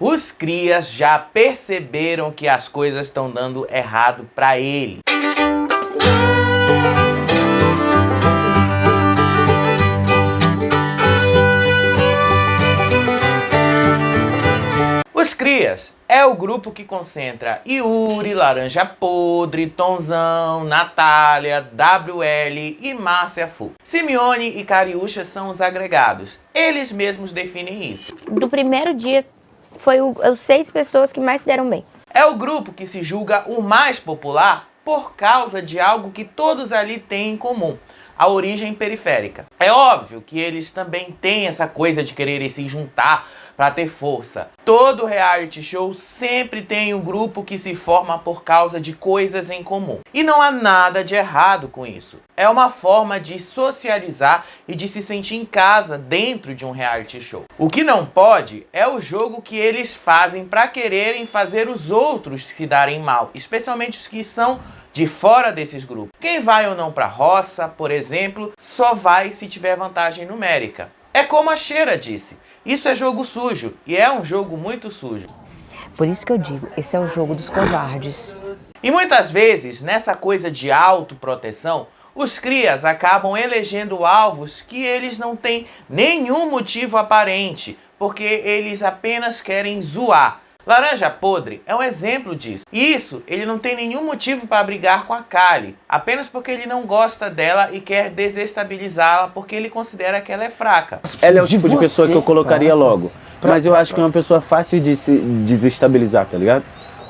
Os crias já perceberam que as coisas estão dando errado para ele. Os crias é o grupo que concentra Yuri, Laranja Podre, Tonzão, Natália, WL e Márcia Fu. Simeone e Cariúcha são os agregados. Eles mesmos definem isso. Do primeiro dia, foi as 6 pessoas que mais se deram bem. É o grupo que se julga o mais popular por causa de algo que todos ali têm em comum: a origem periférica. É óbvio que eles também têm essa coisa de quererem se juntar para ter força. Todo reality show sempre tem um grupo que se forma por causa de coisas em comum. E não há nada de errado com isso. É uma forma de socializar e de se sentir em casa dentro de um reality show. O que não pode é o jogo que eles fazem para quererem fazer os outros se darem mal, especialmente os que são de fora desses grupos. Quem vai ou não para a roça, por exemplo, só vai se tiver vantagem numérica. É como a Cheira disse: isso é jogo sujo, e é um jogo muito sujo. Por isso que eu digo, esse é o jogo dos covardes. E muitas vezes, nessa coisa de autoproteção, os crias acabam elegendo alvos que eles não têm nenhum motivo aparente, porque eles apenas querem zoar. Laranja Podre é um exemplo disso. E isso, ele não tem nenhum motivo para brigar com a Kali, apenas porque ele não gosta dela e quer desestabilizá-la porque ele considera que ela é fraca. Ela é o tipo de pessoa que eu colocaria logo. Mas eu acho que é uma pessoa fácil de se desestabilizar, tá ligado?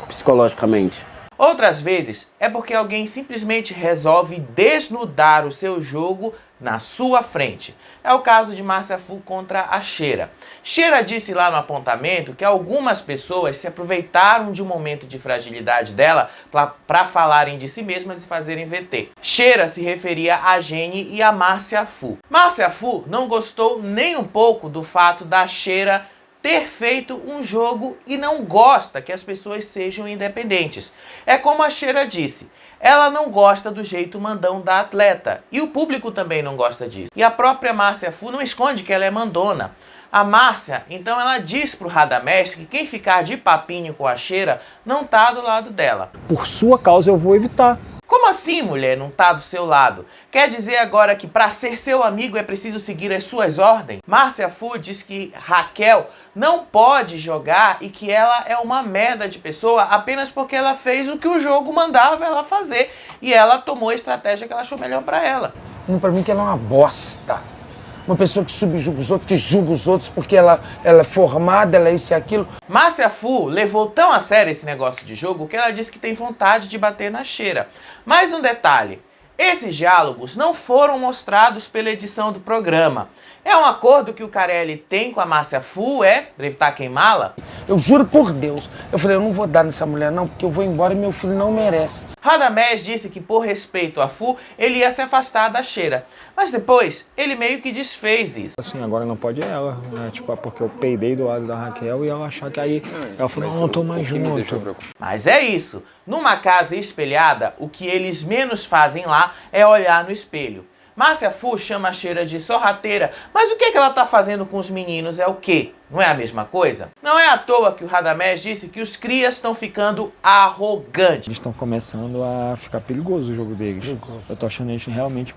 Psicologicamente. Outras vezes é porque alguém simplesmente resolve desnudar o seu jogo na sua frente. É o caso de Márcia Fu contra a Cheira. Cheira disse lá no apontamento que algumas pessoas se aproveitaram de um momento de fragilidade dela para falarem de si mesmas e fazerem VT. Cheira se referia a Jenny e a Márcia Fu. Márcia Fu não gostou nem um pouco do fato da Cheira ter feito um jogo e não gosta que as pessoas sejam independentes. É como a Cheira disse: ela não gosta do jeito mandão da atleta. E o público também não gosta disso. E a própria Márcia Fu não esconde que ela é mandona. A Márcia, então, ela diz pro Radamés que quem ficar de papinho com a Cheira não tá do lado dela. Por sua causa eu vou evitar. Como assim, mulher, não tá do seu lado? Quer dizer agora que para ser seu amigo é preciso seguir as suas ordens? Márcia Fu diz que Raquel não pode jogar e que ela é uma merda de pessoa apenas porque ela fez o que o jogo mandava ela fazer e ela tomou a estratégia que ela achou melhor para ela. Pra mim que ela é uma bosta. Uma pessoa que subjuga os outros, que julga os outros porque ela é formada, ela é isso e aquilo. Márcia Fu levou tão a sério esse negócio de jogo que ela disse que tem vontade de bater na Cheira. Mais um detalhe: esses diálogos não foram mostrados pela edição do programa. É um acordo que o Carelli tem com a Márcia Fu, pra evitar queimá-la? Eu juro por Deus. Eu falei, eu não vou dar nessa mulher não, porque eu vou embora e meu filho não merece. Radamés disse que por respeito a Fu, ele ia se afastar da Cheira. Mas depois, ele meio que desfez isso. Assim, agora não pode ela, né? Tipo, porque eu peidei do lado da Raquel e ela achar que aí... Ela falou, não, eu tô mais junto. Mas é isso. Numa casa espelhada, o que eles menos fazem lá é olhar no espelho. Márcia Fu chama a Cheira de sorrateira, mas o que ela tá fazendo com os meninos é o quê? Não é a mesma coisa? Não é à toa que o Radamés disse que os crias estão ficando arrogantes. Eles estão começando a ficar perigoso o jogo deles. Eu tô achando eles realmente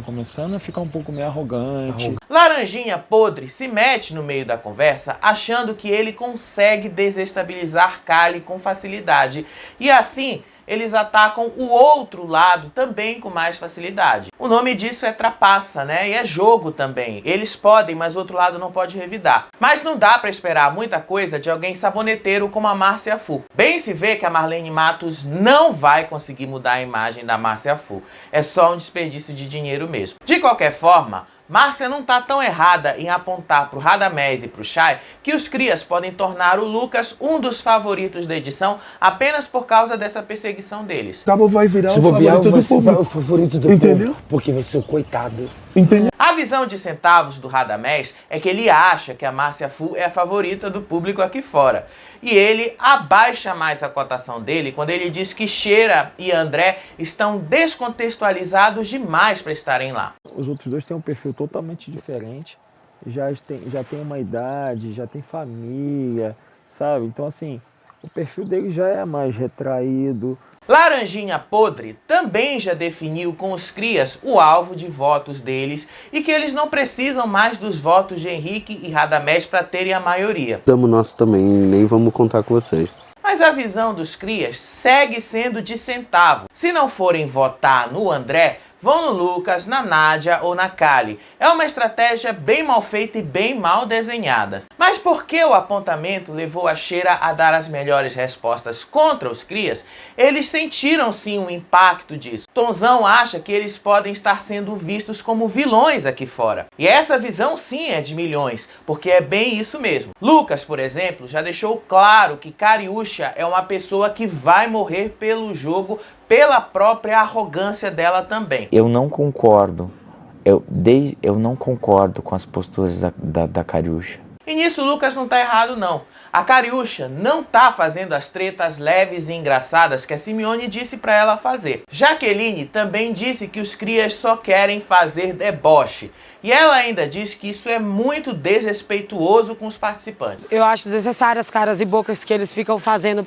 começando a ficar um pouco meio arrogante. Laranjinha Podre se mete no meio da conversa achando que ele consegue desestabilizar Kali com facilidade. E assim, eles atacam o outro lado também com mais facilidade. O nome disso é trapaça, né? E é jogo também. Eles podem, mas o outro lado não pode revidar. Mas não dá pra esperar muita coisa de alguém saboneteiro como a Márcia Fu. Bem se vê que a Marlene Matos não vai conseguir mudar a imagem da Márcia Fu. É só um desperdício de dinheiro mesmo. De qualquer forma, Márcia não tá tão errada em apontar pro Radamés e pro Chay que os crias podem tornar o Lucas um dos favoritos da edição apenas por causa dessa perseguição deles. Cabo vai virar Se o bobear, favorito do vai ser povo. o favorito do Entendeu? povo, porque vai ser o coitado. Entendeu? A visão de centavos do Radamés é que ele acha que a Márcia Fu é a favorita do público aqui fora. E ele abaixa mais a cotação dele quando ele diz que Cheira e André estão descontextualizados demais para estarem lá. Os outros dois têm um perfil totalmente diferente. Já tem uma idade, já tem família, sabe? Então, assim, o perfil dele já é mais retraído. Laranjinha Podre também já definiu com os crias o alvo de votos deles e que eles não precisam mais dos votos de Henrique e Radamés para terem a maioria. Damos nosso também, nem vamos contar com vocês. Mas a visão dos crias segue sendo de centavo. Se não forem votar no André, vão no Lucas, na Nádia ou na Kali. É uma estratégia bem mal feita e bem mal desenhada. Mas por que o apontamento levou a Sheera a dar as melhores respostas contra os crias? Eles sentiram sim um impacto disso. Tonzão acha que eles podem estar sendo vistos como vilões aqui fora. E essa visão sim é de milhões, porque é bem isso mesmo. Lucas, por exemplo, já deixou claro que Cariúcha é uma pessoa que vai morrer pelo jogo, pela própria arrogância dela também. Eu não concordo. Eu não concordo com as posturas da Cariúcha. E nisso o Lucas não tá errado não. A Cariúcha não tá fazendo as tretas leves e engraçadas que a Simeone disse pra ela fazer. Jaqueline também disse que os crias só querem fazer deboche. E ela ainda diz que isso é muito desrespeituoso com os participantes. Eu acho desnecessárias as caras e bocas que eles ficam fazendo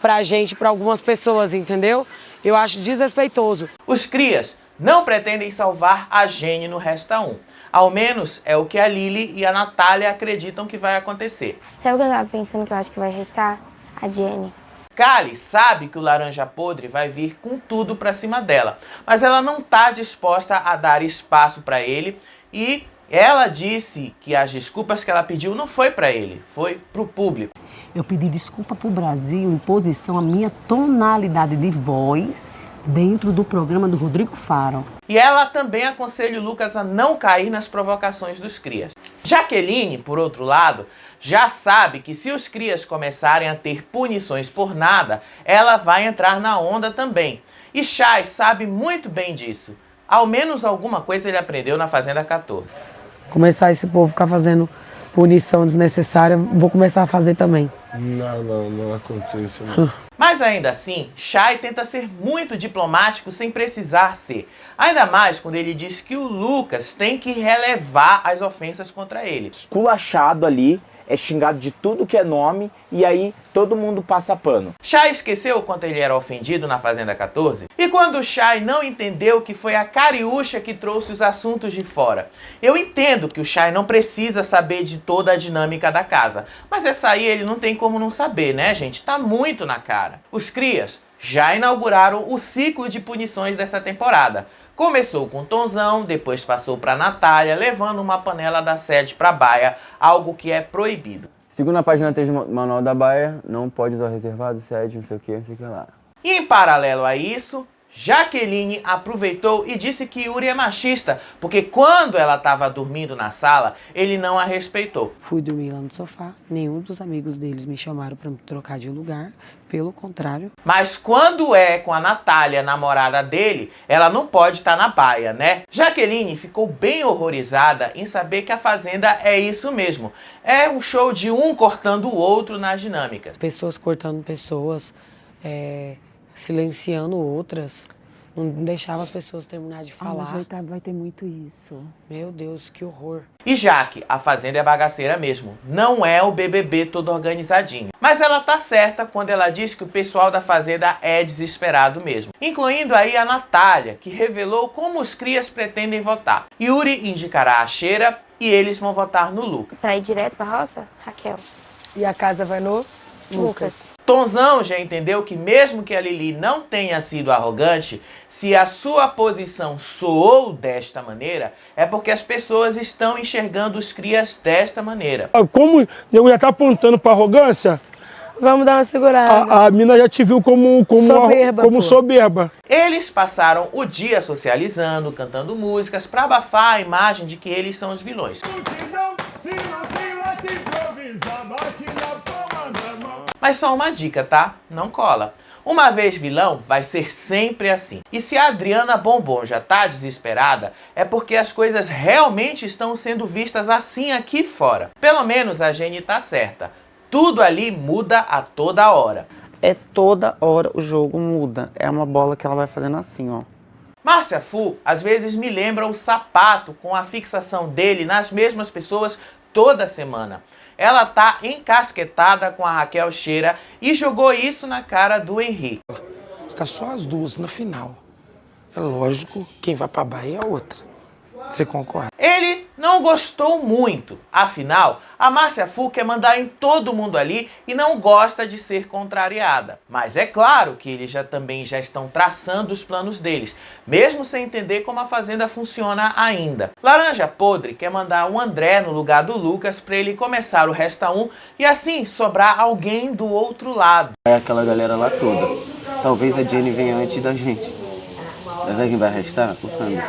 pra gente, pra algumas pessoas, entendeu? Eu acho desrespeitoso. Os crias não pretendem salvar a Jenny no Resta 1. Ao menos é o que a Lili e a Natália acreditam que vai acontecer. Sabe o que eu tava pensando que eu acho que vai restar? A Jenny. Kali sabe que o Laranja Podre vai vir com tudo pra cima dela, mas ela não tá disposta a dar espaço pra ele e ela disse que as desculpas que ela pediu não foi pra ele, foi pro público. Eu pedi desculpa pro Brasil em posição à minha tonalidade de voz dentro do programa do Rodrigo Faro. E ela também aconselha o Lucas a não cair nas provocações dos crias. Jaqueline, por outro lado, já sabe que se os crias começarem a ter punições por nada, ela vai entrar na onda também. E Chay sabe muito bem disso. Ao menos alguma coisa ele aprendeu na Fazenda 14. Começar esse povo ficar fazendo punição desnecessária, vou começar a fazer também. Não aconteceu isso não. Mas ainda assim, Chay tenta ser muito diplomático sem precisar ser. Ainda mais quando ele diz que o Lucas tem que relevar as ofensas contra ele. Esculachado ali, é xingado de tudo que é nome e aí todo mundo passa pano. Chay esqueceu o quanto ele era ofendido na Fazenda 14? E quando o Chay não entendeu que foi a Cariúcha que trouxe os assuntos de fora? Eu entendo que o Chay não precisa saber de toda a dinâmica da casa, mas essa aí ele não tem como não saber, né, gente? Tá muito na cara. Os crias já inauguraram o ciclo de punições dessa temporada. Começou com Tonzão, depois passou para Natália, levando uma panela da sede para Baia, algo que é proibido. Segundo a página 3 do Manual da Baia, não pode usar reservado, sede, não sei o que lá. E em paralelo a isso, Jaqueline aproveitou e disse que Yuri é machista, porque quando ela estava dormindo na sala, ele não a respeitou. Fui dormir lá no sofá, nenhum dos amigos deles me chamaram para me trocar de lugar, pelo contrário. Mas quando é com a Natália, namorada dele, ela não pode estar na baia, né? Jaqueline ficou bem horrorizada em saber que a Fazenda é isso mesmo. É um show de um cortando o outro nas dinâmicas. Pessoas cortando pessoas, silenciando outras, não deixava as pessoas terminar de falar. Mas vai ter muito isso. Meu Deus, que horror. E Jaque, a Fazenda é bagaceira mesmo, não é o BBB todo organizadinho. Mas ela tá certa quando ela diz que o pessoal da Fazenda é desesperado mesmo. Incluindo aí a Natália, que revelou como os crias pretendem votar. Yuri indicará a Sheera e eles vão votar no Lucas. Pra ir direto pra roça? Raquel. E a casa vai no Lucas. Tonzão já entendeu que mesmo que a Lili não tenha sido arrogante, se a sua posição soou desta maneira, é porque as pessoas estão enxergando os crias desta maneira. Como eu já tá apontando pra arrogância, vamos dar uma segurada. A mina já te viu como soberba. Eles passaram o dia socializando, cantando músicas pra abafar a imagem de que eles são os vilões. Mas só uma dica, tá? Não cola. Uma vez vilão, vai ser sempre assim. E se a Adriana Bombom já tá desesperada, é porque as coisas realmente estão sendo vistas assim aqui fora. Pelo menos a Jenny tá certa. Tudo ali muda a toda hora. É toda hora o jogo muda. É uma bola que ela vai fazendo assim, ó. Márcia Fu, às vezes me lembra o Sapato com a fixação dele nas mesmas pessoas toda semana. Ela tá encasquetada com a Raquel Sheira e jogou isso na cara do Henrique. Está só as duas no final. É lógico, quem vai pra Bahia é a outra. Você concorda? Ele não gostou muito. Afinal, a Márcia Fu quer mandar em todo mundo ali e não gosta de ser contrariada. Mas é claro que eles também já estão traçando os planos deles, mesmo sem entender como a Fazenda funciona ainda. Laranja Podre quer mandar o André no lugar do Lucas para ele começar o Resta 1 e assim sobrar alguém do outro lado. É aquela galera lá toda. Talvez a Jenny venha antes da gente. Mas quem vai restar? O Sandro.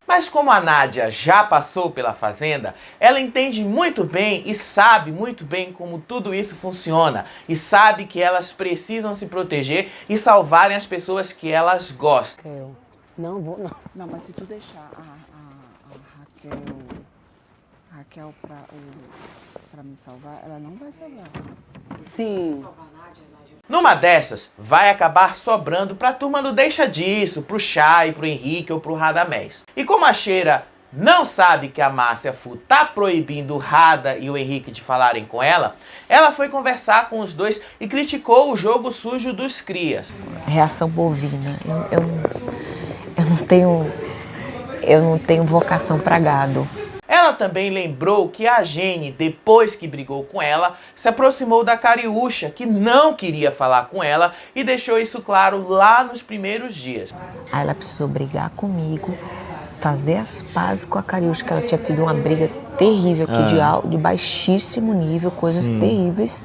Mas como a Nádia já passou pela Fazenda, ela entende muito bem e sabe muito bem como tudo isso funciona. E sabe que elas precisam se proteger e salvarem as pessoas que elas gostam. Não vou, não. Não, mas se tu deixar a Raquel pra me salvar, ela não vai salvar. Sim. Numa dessas, vai acabar sobrando pra turma do Deixa Disso, pro Chay, pro Henrique ou pro Radamés. E como a Sheira não sabe que a Márcia Fu tá proibindo o Rada e o Henrique de falarem com ela, ela foi conversar com os dois e criticou o jogo sujo dos crias. Reação bovina. Eu não tenho vocação para gado. Ela também lembrou que a Jenny, depois que brigou com ela, se aproximou da Cariúcha, que não queria falar com ela e deixou isso claro lá nos primeiros dias. Aí ela precisou brigar comigo, fazer as pazes com a Cariúcha, que ela tinha tido uma briga terrível aqui, de baixíssimo nível, coisas terríveis.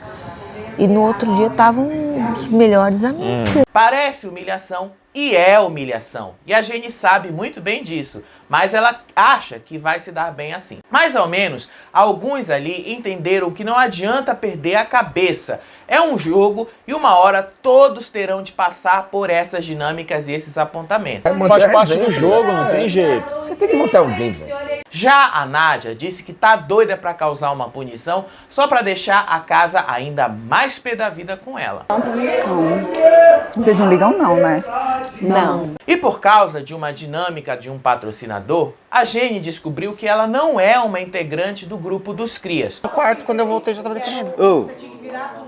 E no outro dia estavam os melhores amigos. Parece humilhação e é humilhação. E a Jenny sabe muito bem disso, mas ela acha que vai se dar bem assim. Mais ou menos, alguns ali entenderam que não adianta perder a cabeça. É um jogo e uma hora todos terão de passar por essas dinâmicas e esses apontamentos. Faz parte do jogo, não tem jeito. Você tem que montar alguém, velho. Já a Nádia disse que tá doida pra causar uma punição só pra deixar a casa ainda mais pé da vida com ela. Uma punição. Vocês não ligam não, né? Não. E por causa de uma dinâmica de um patrocinador, a Jenny descobriu que ela não é uma integrante do grupo dos crias. No quarto, quando eu voltei, já tava definido.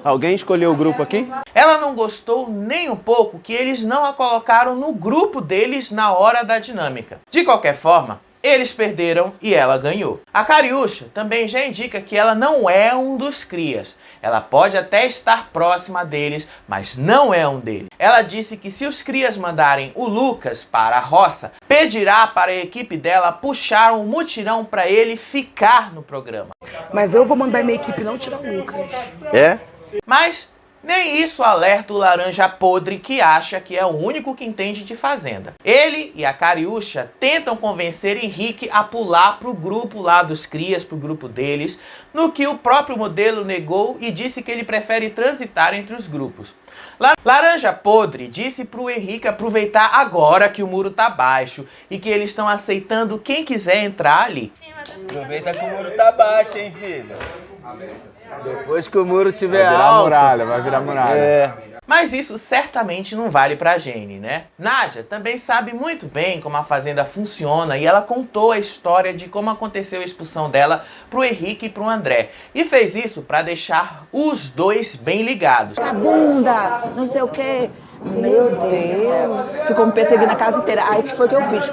Alguém escolheu o grupo aqui? Ela não gostou nem um pouco que eles não a colocaram no grupo deles na hora da dinâmica. De qualquer forma, eles perderam e ela ganhou. A Cariúcha também já indica que ela não é um dos crias. Ela pode até estar próxima deles, mas não é um deles. Ela disse que se os crias mandarem o Lucas para a roça, pedirá para a equipe dela puxar um mutirão para ele ficar no programa. Mas eu vou mandar minha equipe não tirar o Lucas. É? Mas nem isso alerta o Laranja Podre, que acha que é o único que entende de Fazenda. Ele e a Cariúcha tentam convencer Henrique a pular pro grupo lá dos crias, pro grupo deles, no que o próprio modelo negou e disse que ele prefere transitar entre os grupos. Laranja Podre disse pro Henrique aproveitar agora que o muro tá baixo e que eles estão aceitando quem quiser entrar ali. Aproveita que o muro tá baixo, hein, filho? Depois que o muro tiver vai virar alto... muralha, vai virar muralha. Mas isso certamente não vale pra Jenny, né? Nádia também sabe muito bem como a Fazenda funciona e ela contou a história de como aconteceu a expulsão dela pro Henrique e pro André. E fez isso pra deixar os dois bem ligados. A bunda, não sei o quê. Meu Deus. Ficou me perseguindo a casa inteira. Aí o que foi que eu fiz?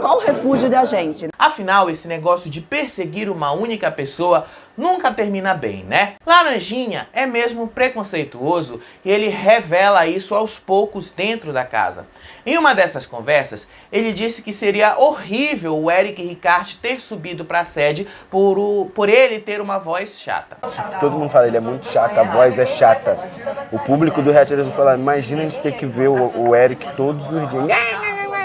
Qual o refúgio da gente? Afinal, esse negócio de perseguir uma única pessoa nunca termina bem, né? Laranjinha é mesmo preconceituoso e ele revela isso aos poucos dentro da casa. Em uma dessas conversas, ele disse que seria horrível o Eric Ricarte ter subido para a sede por ele ter uma voz chata. Todo mundo fala, ele é muito chato, a voz é chata. O público do Resta vai falar, imagina a gente ter que ver o Eric todos os dias.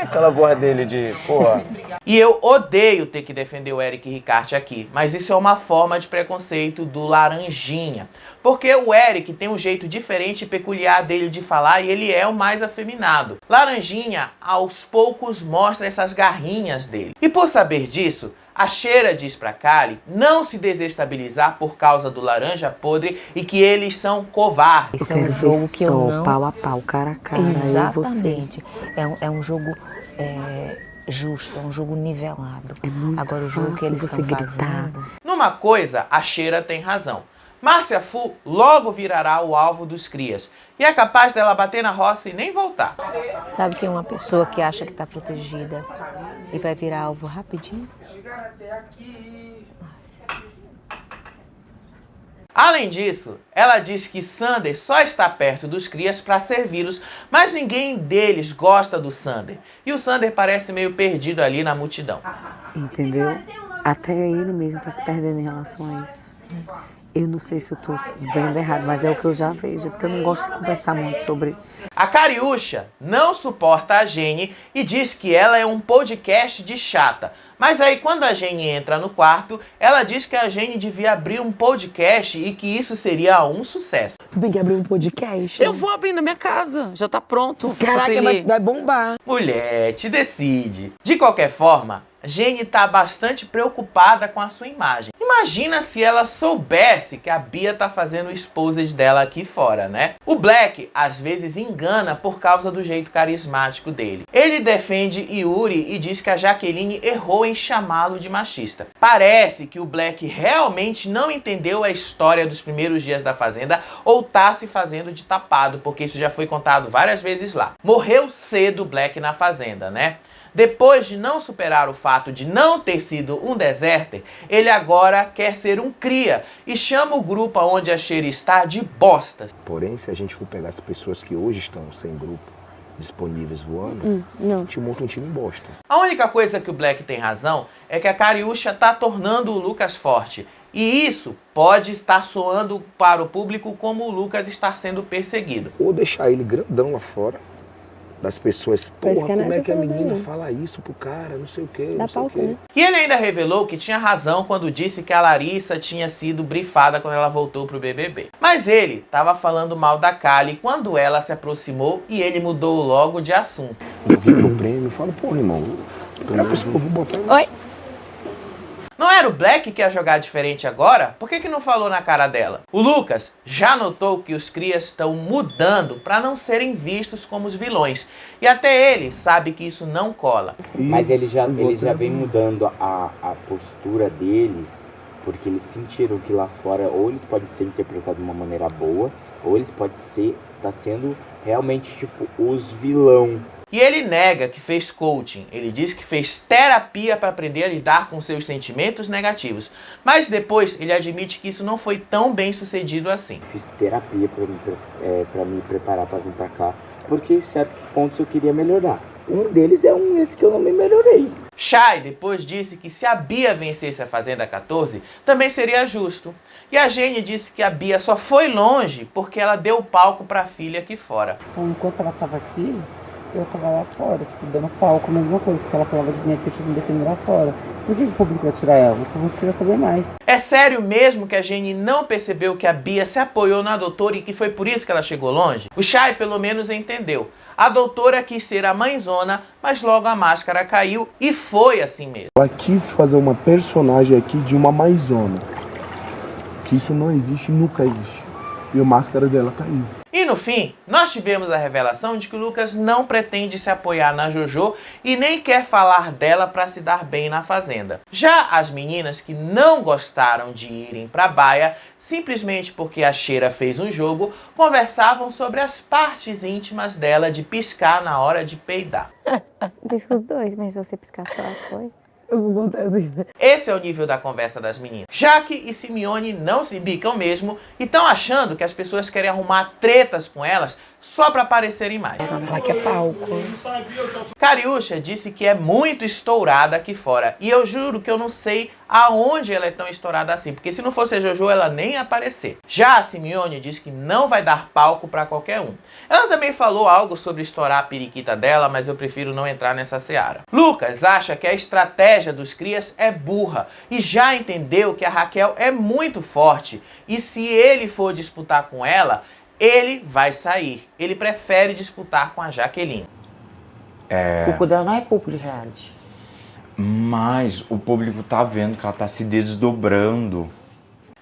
Aquela voz dele de, porra... E eu odeio ter que defender o Eric Ricarte aqui, mas isso é uma forma de preconceito do Laranjinha. Porque o Eric tem um jeito diferente e peculiar dele de falar e ele é o mais afeminado. Laranjinha, aos poucos, mostra essas garrinhas dele. E por saber disso, a Sheira diz pra Kali não se desestabilizar por causa do Laranja Podre e que eles são covardes. Esse é um jogo que eu não... Pau a pau, cara a cara. Exatamente. É um jogo... justo, é um jogo nivelado. Agora o jogo que eles estão fazendo... No Numa coisa, a Sheera tem razão. Márcia Fu logo virará o alvo dos crias. E é capaz dela bater na roça e nem voltar. Sabe que é uma pessoa que acha que está protegida e vai virar alvo rapidinho? Além disso, ela diz que Sander só está perto dos crias para servi-los, mas ninguém deles gosta do Sander. E o Sander parece meio perdido ali na multidão. Entendeu? Até ele mesmo está se perdendo em relação a isso. Eu não sei se eu estou vendo errado, mas é o que eu já vejo, porque eu não gosto de conversar muito sobre isso. A Cariúcha não suporta a Jenny e diz que ela é um podcast de chata. Mas aí quando a Jenny entra no quarto, ela diz que a Jenny devia abrir um podcast e que isso seria um sucesso. Tu tem que abrir um podcast. Eu vou abrir na minha casa, já tá pronto. Caraca, vai bombar. Mulher, te decide. De qualquer forma, Jenny tá bastante preocupada com a sua imagem. Imagina se ela soubesse que a Bia tá fazendo o exposed dela aqui fora, né? O Black às vezes engana por causa do jeito carismático dele. Ele defende Yuri e diz que a Jaqueline errou em chamá-lo de machista. Parece que o Black realmente não entendeu a história dos primeiros dias da Fazenda ou tá se fazendo de tapado, porque isso já foi contado várias vezes lá. Morreu cedo o Black na Fazenda, né? Depois de não superar o fato de não ter sido um deserter, ele agora quer ser um cria e chama o grupo onde a Sheera está de bosta. Porém, se a gente for pegar as pessoas que hoje estão sem grupo, disponíveis voando, não. te monta um time bosta. A única coisa que o Black tem razão é que a Cariúcha tá tornando o Lucas forte. E isso pode estar soando para o público como o Lucas está sendo perseguido. Ou deixar ele grandão lá fora, das pessoas, porra, como é que a menina fala isso pro cara, não sei o quê, não sei o quê. E ele ainda revelou que tinha razão quando disse que a Larissa tinha sido brifada quando ela voltou pro BBB. Mas ele estava falando mal da Kali quando ela se aproximou e ele mudou logo de assunto. Eu ri pro prêmio, fala, porra, irmão, eu vou botar isso. Oi. Não era o Black que ia jogar diferente agora? Por que não falou na cara dela? O Lucas já notou que os crias estão mudando para não serem vistos como os vilões. E até ele sabe que isso não cola. Mas ele já vem mudando a postura deles, porque eles sentiram que lá fora ou eles podem ser interpretados de uma maneira boa, ou eles podem ser, tá sendo realmente tipo os vilão. E ele nega que fez coaching, ele diz que fez terapia para aprender a lidar com seus sentimentos negativos. Mas depois ele admite que isso não foi tão bem sucedido assim. Fiz terapia para me preparar para vir para cá, porque em certos pontos eu queria melhorar. Um deles é esse que eu não me melhorei. Chay depois disse que se a Bia vencesse a Fazenda 14, também seria justo. E a Jenny disse que a Bia só foi longe porque ela deu palco para a filha aqui fora. Enquanto ela estava aqui, eu tava lá fora, tipo, dando palco, a mesma coisa, porque ela falava de mim aqui, eu me defendendo lá fora. Por que o público vai tirar ela? O público queria saber mais. É sério mesmo que a Jenny não percebeu que a Bia se apoiou na doutora e que foi por isso que ela chegou longe? O Chay pelo menos entendeu. A doutora quis ser a mãezona, mas logo a máscara caiu e foi assim mesmo. Ela quis fazer uma personagem aqui de uma mãezona. Que isso não existe, nunca existe. E a máscara dela caiu. E no fim, nós tivemos a revelação de que o Lucas não pretende se apoiar na JoJo e nem quer falar dela para se dar bem na Fazenda. Já as meninas que não gostaram de irem para a baia, simplesmente porque a Sheera fez um jogo, conversavam sobre as partes íntimas dela de piscar na hora de peidar. Pisca os dois, mas se você piscar só, foi. Eu vou contar isso. Esse é o nível da conversa das meninas. Jaque e Simeone não se bicam mesmo e estão achando que as pessoas querem arrumar tretas com elas só para aparecerem mais. Ela quer palco. Cariúcha disse que é muito estourada aqui fora. E eu juro que eu não sei aonde ela é tão estourada assim. Porque se não fosse a JoJo, ela nem ia aparecer. Já a Simeone disse que não vai dar palco para qualquer um. Ela também falou algo sobre estourar a periquita dela, mas eu prefiro não entrar nessa seara. Lucas acha que a estratégia dos crias é burra. E já entendeu que a Raquel é muito forte. E se ele for disputar com ela, ele vai sair. Ele prefere disputar com a Jaqueline. O público dela não é público de reality. Mas o público tá vendo que ela tá se desdobrando.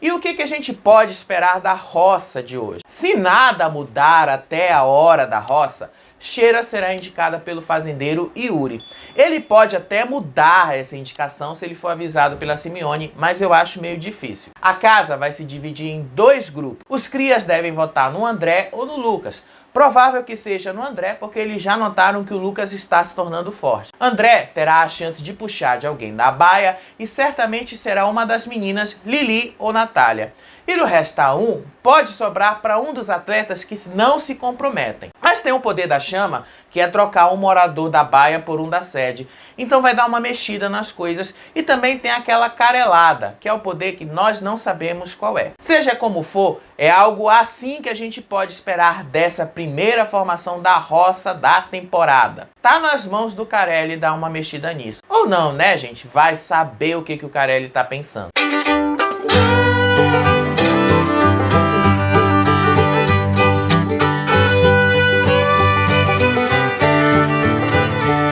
E o que a gente pode esperar da roça de hoje? Se nada mudar até a hora da roça, Sheila será indicada pelo fazendeiro Yuri. Ele pode até mudar essa indicação se ele for avisado pela Simeone, mas eu acho meio difícil. A casa vai se dividir em 2 grupos. Os crias devem votar no André ou no Lucas. Provável que seja no André, porque eles já notaram que o Lucas está se tornando forte. André terá a chance de puxar de alguém da baia e certamente será uma das meninas, Lili ou Natália. E no resta 1, pode sobrar para um dos atletas que não se comprometem. Mas tem o poder da chama, que é trocar um morador da baia por um da sede. Então vai dar uma mexida nas coisas. E também tem aquela carelada, que é o poder que nós não sabemos qual é. Seja como for, é algo assim que a gente pode esperar dessa primeira formação da roça da temporada. Tá nas mãos do Carelli dar uma mexida nisso. Ou não, né, gente? Vai saber o que o Carelli tá pensando.